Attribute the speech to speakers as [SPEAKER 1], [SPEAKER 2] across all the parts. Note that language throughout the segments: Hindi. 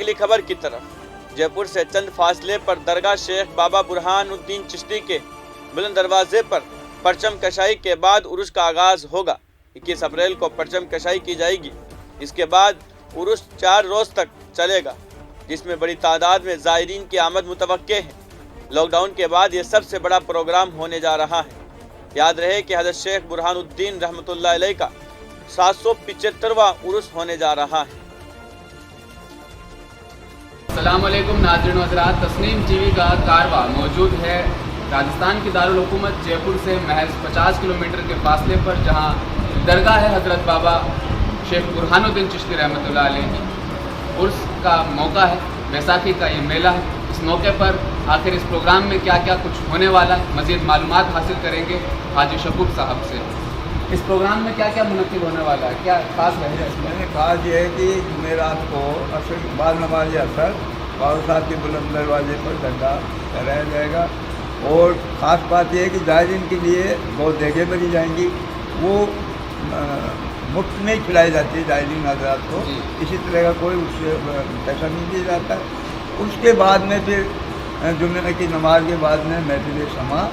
[SPEAKER 1] अगली खबर की तरफ। जयपुर से चंद फासले पर दरगाह शेख बाबा बुरहानुद्दीन चिश्ती के बुलंद दरवाजे पर परचम कशाई के बाद उर्स का आगाज होगा। 21 अप्रैल को परचम कशाई की जाएगी। इसके बाद उर्स 4 रोज तक चलेगा, जिसमें बड़ी तादाद में ज़ायरीन की आमद मुतवक्के है। लॉकडाउन के बाद ये सबसे बड़ा प्रोग्राम होने जा रहा है। याद रहे कि हज़रत शेख बुरहानुद्दीन रहमतुल्लाह अलैह का 775वां उर्स होने जा रहा है।
[SPEAKER 2] अस्सलाम वालेकुम नाज़रीन व हज़रात, तस्नीम टीवी का कारवा मौजूद है राजस्थान की दारुल हुकूमत जयपुर से महज 50 किलोमीटर के फासले पर, जहां दरगाह है हज़रत बाबा शेख बुरहानुद्दीन चिश्ती रहमतुल्लाह अलैह की। उर्स का मौका है, बैसाखी का ये मेला है। इस मौके पर आखिर इस प्रोग्राम में क्या क्या कुछ होने वाला है, मज़ीद मालूमात हासिल करेंगे हाजी शकूब साहब से। इस प्रोग्राम में क्या क्या मुनक्किद होने वाला है, क्या खास रहेगा इसमें?
[SPEAKER 3] खास ये है कि जुमेरात को असर बाद नमाज असर बाबा साहब के बुलंद दरवाजे पर झंडा फहराया जाएगा। और ख़ास बात यह है कि ज़ायरीन के लिए बहुत जगह बनी जाएंगी, वो मुफ्त में खिलाई जाती है ज़ायरीन हज़रात को। किसी तरह का कोई उससे पैसा नहीं दिया जाता। उसके बाद में फिर जुमे की नमाज के बाद में महफिल समा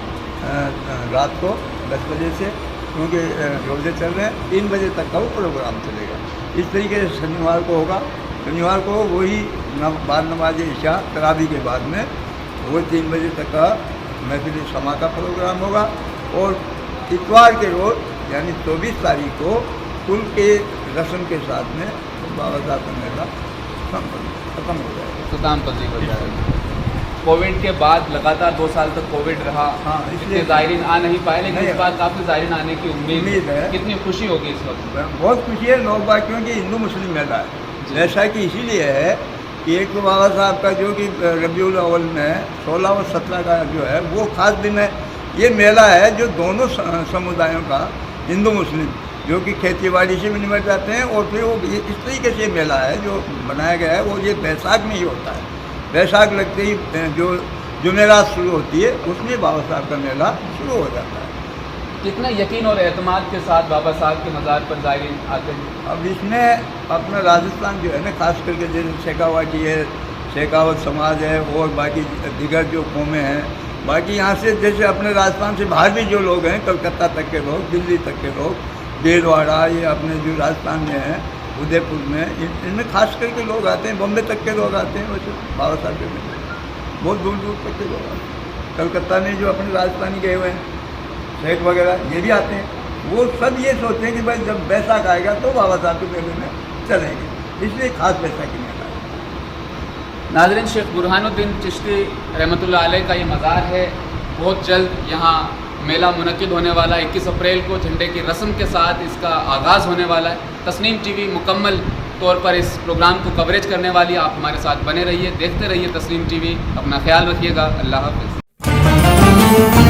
[SPEAKER 3] रात को 10 बजे से, क्योंकि रोज़े चल रहे हैं, 3 बजे तक का वो प्रोग्राम चलेगा। इस तरीके से शनिवार को होगा। शनिवार को वही बाद नमाज इशा तरावी के बाद में वो 3 बजे तक का महफिल समा का प्रोग्राम होगा। और इतवार के रोज़ यानी 24 तारीख को कुल के रस्म के साथ में बाबा साहब का मेला खत्म हो जाएगा,
[SPEAKER 2] इख्तिताम तस्दीक हो जाएगा। कोविड के बाद लगातार 2 साल तक कोविड रहा,
[SPEAKER 3] हाँ,
[SPEAKER 2] इसलिए ज़ायरीन आ नहीं पाए, लेकिन इस बार काफ़ी ज़ायरीन आने की उम्मीद है। कितनी खुशी होगी इस वक्त?
[SPEAKER 3] बहुत खुशी है लोग बात, क्योंकि हिंदू मुस्लिम मेला है। जैसा कि इसीलिए है कि एक तो बाबा साहब का जो कि रबीउल अव्वल में 16 और 17 का जो है वो खास दिन है। ये मेला है जो दोनों समुदायों का, हिंदू मुस्लिम, जो कि खेती बाड़ी से भी निमट जाते हैं। और फिर वो इस तरीके से मेला है जो बनाया गया है, वो ये बैसाख में ही होता है। बैसाख लगते ही जो जुमेरात शुरू होती है उसमें बाबा साहब का मेला शुरू हो जाता है।
[SPEAKER 2] कितना यकीन और एतमाद के साथ बाबा साहब के मज़ार पर ज़ायरीन आते हैं?
[SPEAKER 3] अब इसमें अपना राजस्थान जो है ना, खास करके जैसे शेखावाटी है, शेखावत समाज है, और बाकी दीगर जो कौमें हैं, बाकी यहाँ से जैसे अपने राजस्थान से बाहर भी जो लोग हैं, कलकत्ता तक के लोग, दिल्ली तक के लोग, भीलवाड़ा, ये अपने जो राजस्थान में हैं, उदयपुर में, इनमें खास करके लोग आते हैं। बॉम्बे तक के लोग आते हैं। वैसे बाबा साहब के मेले बहुत दूर दूर तक के लोग आते हैं। कलकत्ता में जो अपने राजस्थानी गए हुए हैं, शेख वगैरह, ये भी आते हैं। वो सब ये सोचते हैं कि भाई जब बैसाख आएगा तो बाबा साहब के मेले में चलेंगे, इसलिए खास बैसाखी मेला है।
[SPEAKER 2] नाज़रीन, शेख बुरहानुद्दीन चिश्ती रहमतुल्लाह अलैह का ये मज़ार है। बहुत जल्द यहाँ मेला मुनक्किद होने वाला है। 21 अप्रैल को झंडे की रस्म के साथ इसका आगाज़ होने वाला है। तस्नीम टीवी मुकम्मल तौर पर इस प्रोग्राम को कवरेज करने वाली है। आप हमारे साथ बने रहिए, देखते रहिए तस्नीम टीवी। अपना ख्याल रखिएगा। अल्लाह हाफ़िज़।